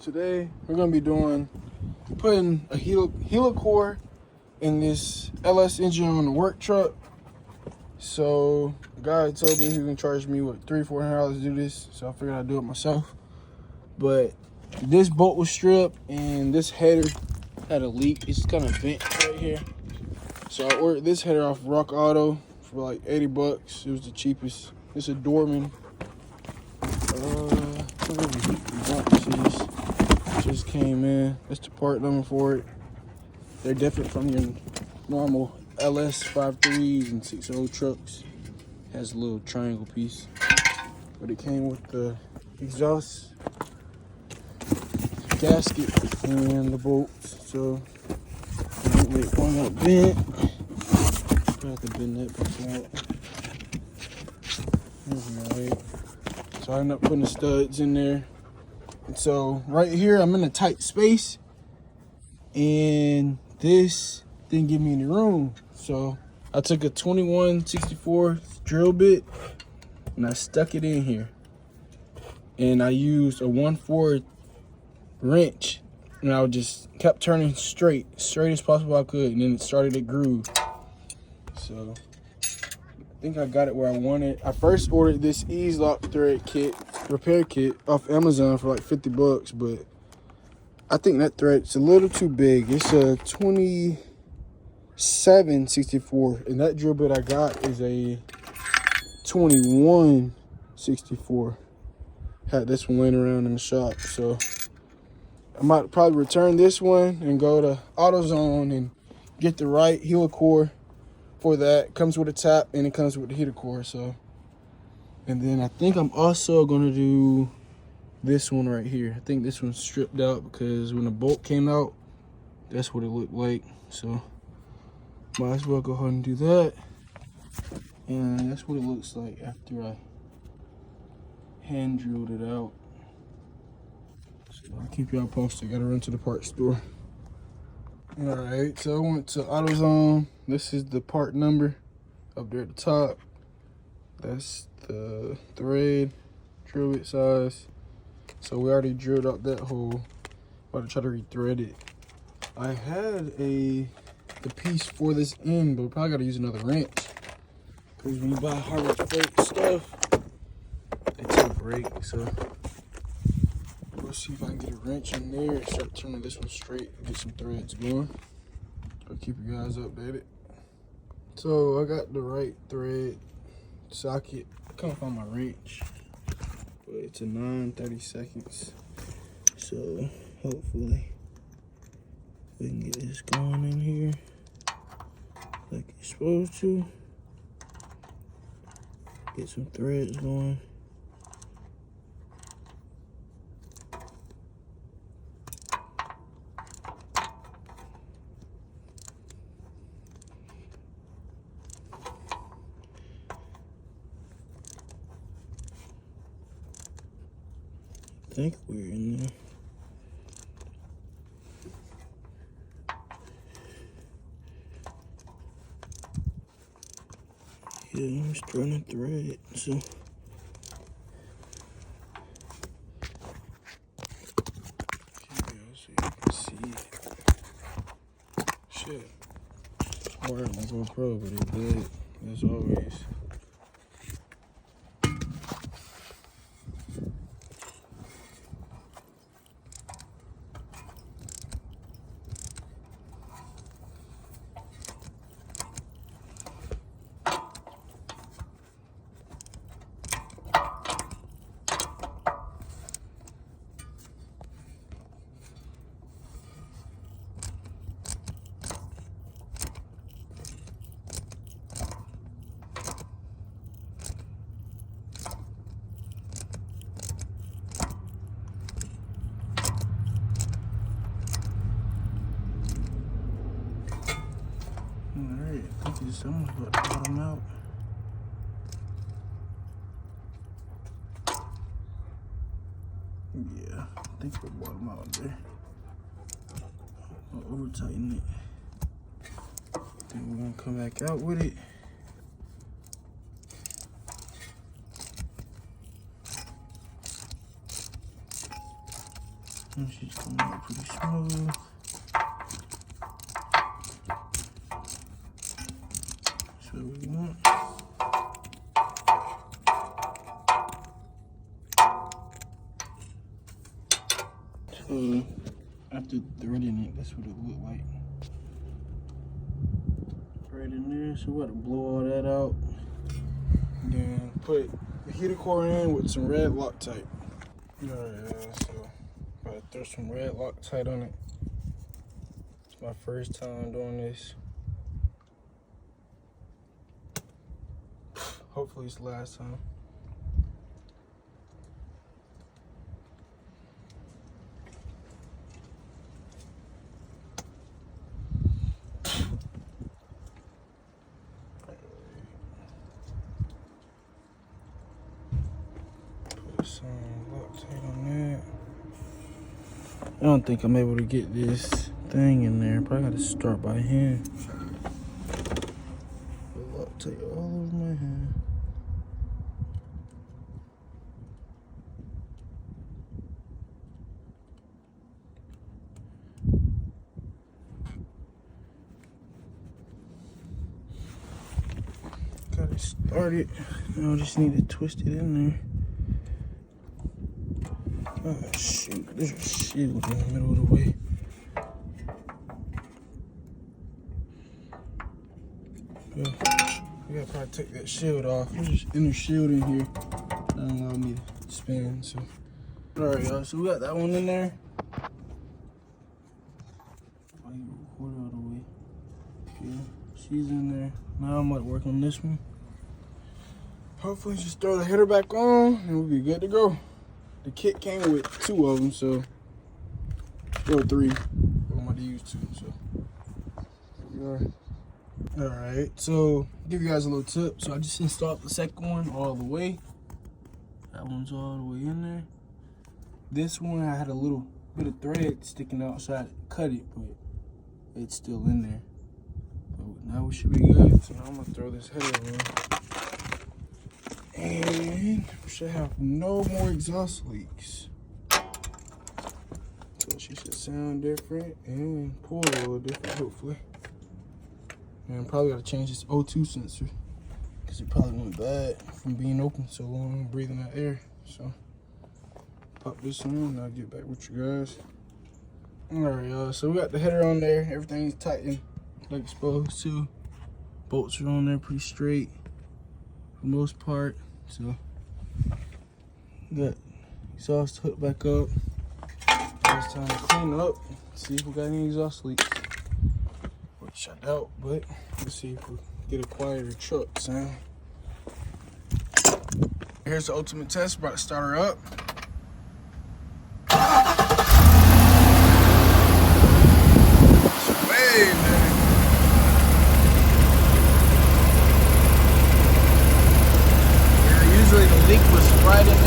today we're gonna be putting a Helicoil in this LS engine on the work truck. So the guy told me he was gonna charge me what $300-400 to do this, so I figured I'd do it myself. But this bolt was stripped and this header had a leak. It's kind of bent right here. So I ordered this header off Rock Auto for like 80 bucks. It was the cheapest. It's a Dorman. Whatever heat boxes just came in. That's the part number for it. They're different from your normal LS 5.3s and 6.0 trucks. It has a little triangle piece, but it came with the exhaust gasket and the bolts. So one got bent. I have to bend that piece out. Right. So I ended up putting the studs in there. And so right here, I'm in a tight space, and this didn't give me any room. So I took a 21/64 drill bit and I stuck it in here. And I used a 1/4 wrench, and I just kept turning straight as possible I could, and then it started to groove. So I think I got it where I wanted. I first ordered this ease lock thread kit, repair kit off Amazon for like 50 bucks, but I think that thread's a little too big. It's a 27/64, and that drill bit I got is a 21/64. Had this one laying around in the shop, so I might probably return this one and go to AutoZone and get the right Helicoil for that. It comes with a tap and it comes with the Helicoil. So, and then I think I'm also gonna do this one right here. I think this one's stripped out because when the bolt came out, that's what it looked like. So might as well go ahead and do that. And that's what it looks like after I hand drilled it out. So I'll keep y'all posted. Gotta run to the parts store. All right, so I went to AutoZone. This is the part number up there at the top. That's the thread, drill bit size. So we already drilled out that hole. About to try to rethread it. I had the piece for this end, but we probably gotta use another wrench. Cause when you buy Harbor Freight stuff, they tend to break. So we'll see if I can get a wrench in there and start turning this one straight and get some threads going. I'll keep you guys updated. So I got the right thread socket. I can't find my wrench, but it's a 9/32. So hopefully we can get this going in here like it's supposed to. Get some threads going. I think we're in there. Yeah, I'm just trying to thread, so. So you can see. Shit. I'm wearing my GoPro, but it's dead, as always. Alright, I think it's almost about to bottom out. Yeah, I think we'll bottom out there. I'll over tighten it. Then we're gonna come back out with it. And she's coming out pretty smooth. That's what we want. So after threading it, that's what it looked like. Right in there, so we got to blow all that out. And then put the Helicoil in with some red Loctite. Alright, so gotta throw some red Loctite on it. It's my first time doing this. Hopefully it's the last time. Put some Loctite on that. I don't think I'm able to get this thing in there. Probably gotta start by hand. Loctite all over my hand. Got it started. Now I just need to twist it in there. Oh shoot, there's a shield in the middle of the way. Yeah, I gotta probably take that shield off. There's just inner shield in here. That don't allow me to spin, so. Alright, y'all, so we got that one in there. I can record it all the way. Yeah, she's in there. Now I'm about to work on this one. Hopefully just throw the header back on and we'll be good to go. The kit came with 2 of them, so, or 3. I'm going to use 2, so here we are. Alright, so give you guys a little tip. So I just installed the second one all the way. That one's all the way in there. This one I had a little bit of thread sticking out, so I had to cut it, but it's still in there. So now we should be good. So now I'm gonna throw this header in. And we should have no more exhaust leaks. So she should sound different and pull a little different, hopefully. And I'm probably gotta change this O2 sensor because it probably went bad from being open so long and breathing that air. So pop this on and I'll get back with you guys. Alright, y'all, so we got the header on there. Everything's tightened like it's supposed to. Bolts are on there pretty straight for the most part. So got exhaust hooked back up. Now it's time to clean up, see if we got any exhaust leaks. Which I doubt, but let's see if we get a quieter truck sound. Here's the ultimate test. About to start her up. Way, man. Usually the leak was right in